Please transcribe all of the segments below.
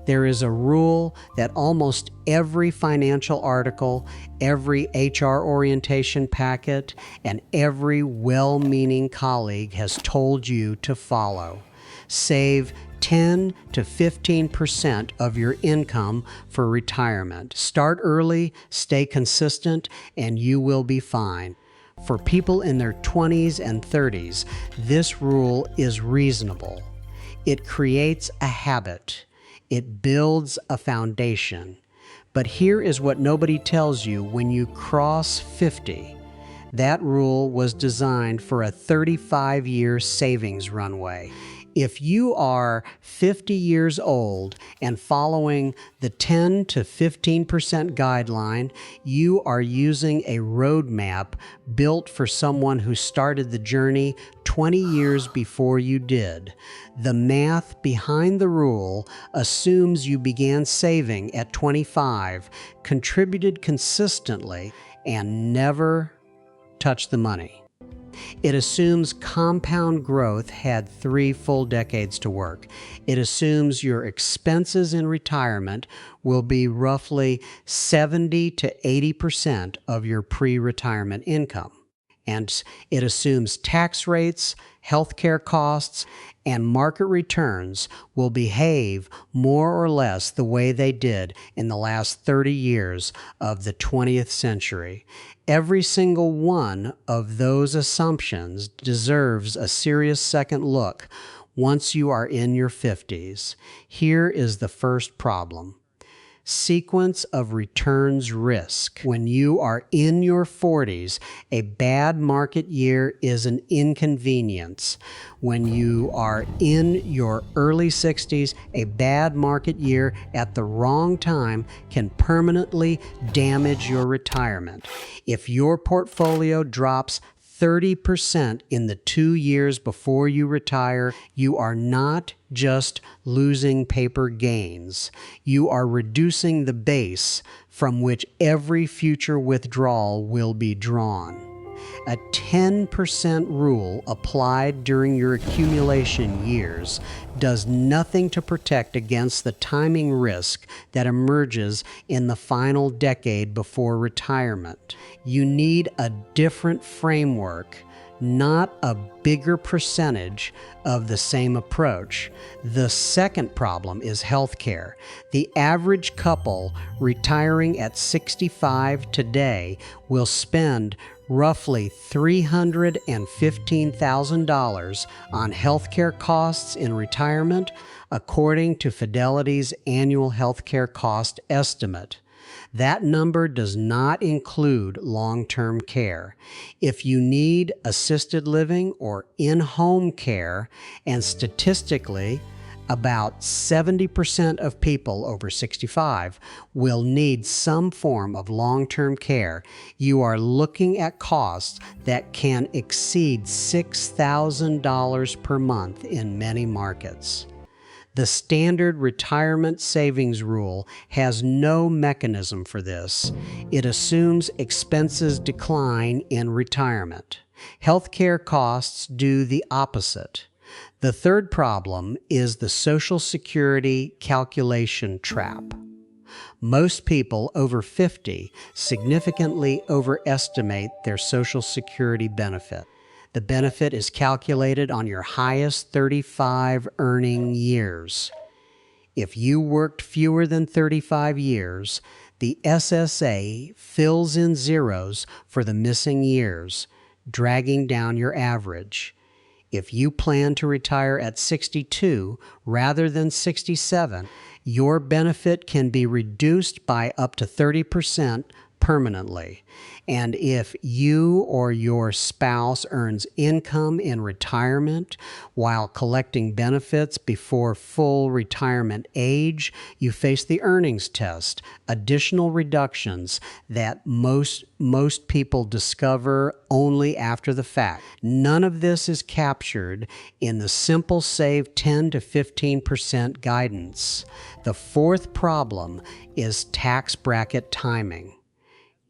There is a rule that almost every financial article, every HR orientation packet, and every well-meaning colleague has told you to follow. Save 10 to 15% of your income for retirement. Start early, stay consistent, and you will be fine. For people in their 20s and 30s, this rule is reasonable. It creates a habit. It builds a foundation. But here is what nobody tells you when you cross 50. That rule was designed for a 35-year savings runway. If you are 50 years old and following the 10 to 15% guideline, you are using a roadmap built for someone who started the journey 20 years before you did. The math behind the rule assumes you began saving at 25, contributed consistently, and never touched the money. It assumes compound growth had 3 full decades to work. It assumes your expenses in retirement will be roughly 70 to 80% of your pre-retirement income. And it assumes tax rates, healthcare costs, and market returns will behave more or less the way they did in the last 30 years of the 20th century. Every single one of those assumptions deserves a serious second look once you are in your 50s. Here is the first problem. Sequence of returns risk. When you are in your 40s, a bad market year is an inconvenience. When you are in your early 60s, a bad market year at the wrong time can permanently damage your retirement. If your portfolio drops 30% in the 2 years before you retire, you are not just losing paper gains. You are reducing the base from which every future withdrawal will be drawn. A 10% rule applied during your accumulation years does nothing to protect against the timing risk that emerges in the final decade before retirement. You need a different framework, not a bigger percentage of the same approach. The second problem is healthcare. The average couple retiring at 65 today will spend roughly $315,000 on healthcare costs in retirement, according to Fidelity's annual healthcare cost estimate. That number does not include long-term care. If you need assisted living or in-home care, and statistically, about 70% of people over 65 will need some form of long-term care, you are looking at costs that can exceed $6,000 per month in many markets. The standard retirement savings rule has no mechanism for this. It assumes expenses decline in retirement. Healthcare costs do the opposite. The third problem is the Social Security calculation trap. Most people over 50 significantly overestimate their Social Security benefit. The benefit is calculated on your highest 35 earning years. If you worked fewer than 35 years, the SSA fills in zeros for the missing years, dragging down your average. If you plan to retire at 62 rather than 67, your benefit can be reduced by up to 30% permanently. And if you or your spouse earns income in retirement while collecting benefits before full retirement age, you face the earnings test, additional reductions that most people discover only after the fact. None of this is captured in the simple save 10 to 15% guidance. The fourth problem is tax bracket timing.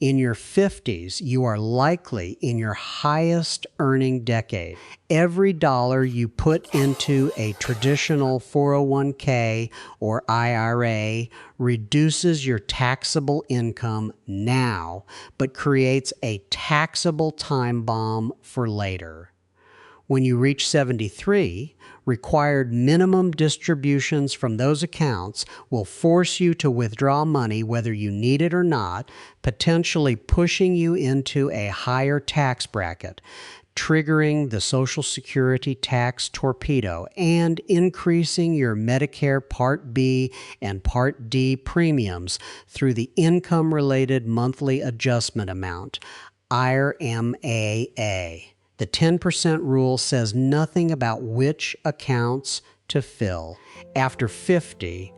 In your 50s, you are likely in your highest earning decade. Every dollar you put into a traditional 401k or IRA reduces your taxable income now, but creates a taxable time bomb for later. When you reach 73, required minimum distributions from those accounts will force you to withdraw money whether you need it or not, potentially pushing you into a higher tax bracket, triggering the Social Security tax torpedo and increasing your Medicare Part B and Part D premiums through the Income-Related Monthly Adjustment Amount, IRMAA. The 10% rule says nothing about which accounts to fill. After 50,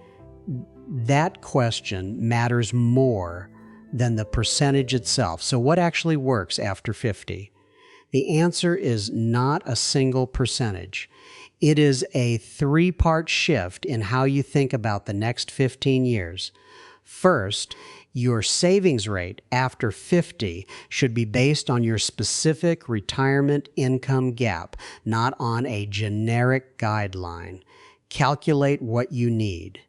that question matters more than the percentage itself. So what actually works after 50? The answer is not a single percentage. It is a three-part shift in how you think about the next 15 years. First, your savings rate after 50 should be based on your specific retirement income gap, not on a generic guideline. Calculate what you need.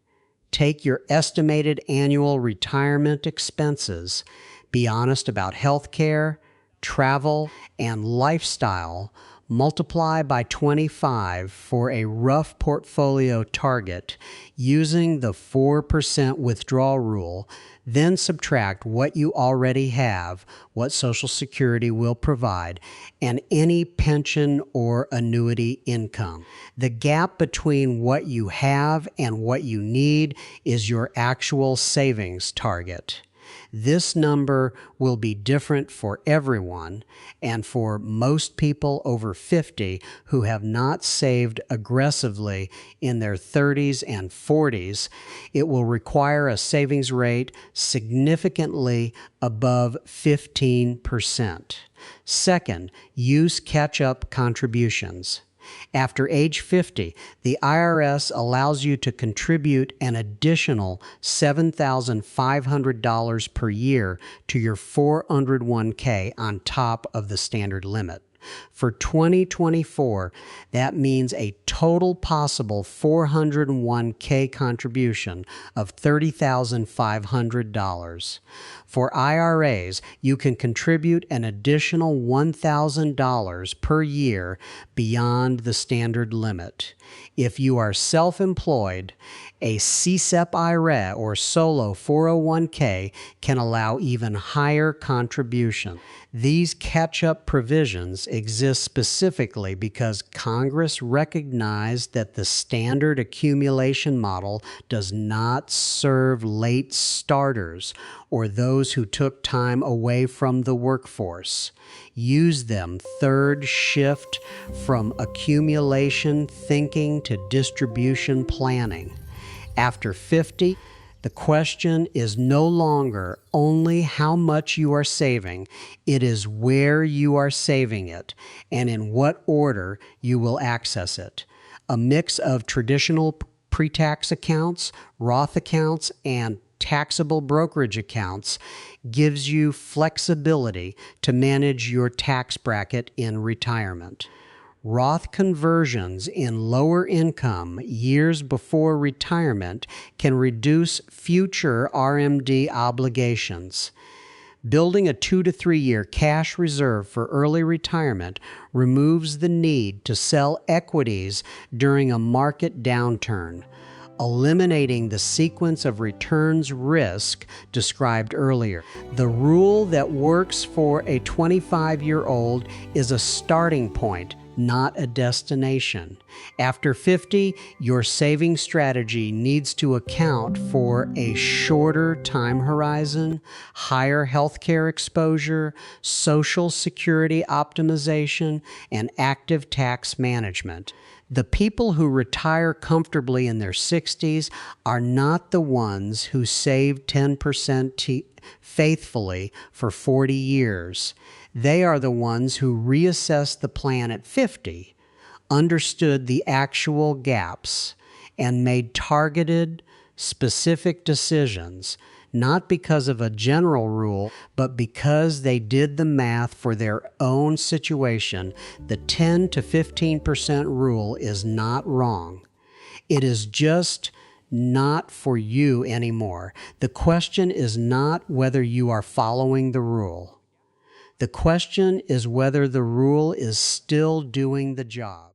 Take your estimated annual retirement expenses. Be honest about health care, travel, and lifestyle. Multiply by 25 for a rough portfolio target using the 4% withdrawal rule, then subtract what you already have, what Social Security will provide, and any pension or annuity income. The gap between what you have and what you need is your actual savings target. This number will be different for everyone, and for most people over 50 who have not saved aggressively in their 30s and 40s, it will require a savings rate significantly above 15%. Second, use catch-up contributions. After age 50, the IRS allows you to contribute an additional $7,500 per year to your 401k on top of the standard limit. For 2024, that means a total possible 401k contribution of $30,500. For IRAs, you can contribute an additional $1,000 per year beyond the standard limit. If you are self-employed, a CSEP IRA or solo 401k can allow even higher contribution. These catch-up provisions exist specifically because Congress recognized that the standard accumulation model does not serve late starters or those who took time away from the workforce. Use them. Third, shift from accumulation thinking to distribution planning. After 50, the question is no longer only how much you are saving, it is where you are saving it and in what order you will access it. A mix of traditional pre-tax accounts, Roth accounts, and taxable brokerage accounts gives you flexibility to manage your tax bracket in retirement. Roth conversions in lower income years before retirement can reduce future RMD obligations. Building a 2 to 3 year cash reserve for early retirement removes the need to sell equities during a market downturn, eliminating the sequence of returns risk described earlier. The rule that works for a 25-year-old is a starting point, not a destination. After 50, your saving strategy needs to account for a shorter time horizon, higher healthcare exposure, Social Security optimization, and active tax management. The people who retire comfortably in their 60s are not the ones who saved 10% faithfully for 40 years. They are the ones who reassessed the plan at 50, understood the actual gaps, and made targeted, specific decisions, not because of a general rule, but because they did the math for their own situation, the 10 to 15% rule is not wrong. It is just not for you anymore. The question is not whether you are following the rule. The question is whether the rule is still doing the job.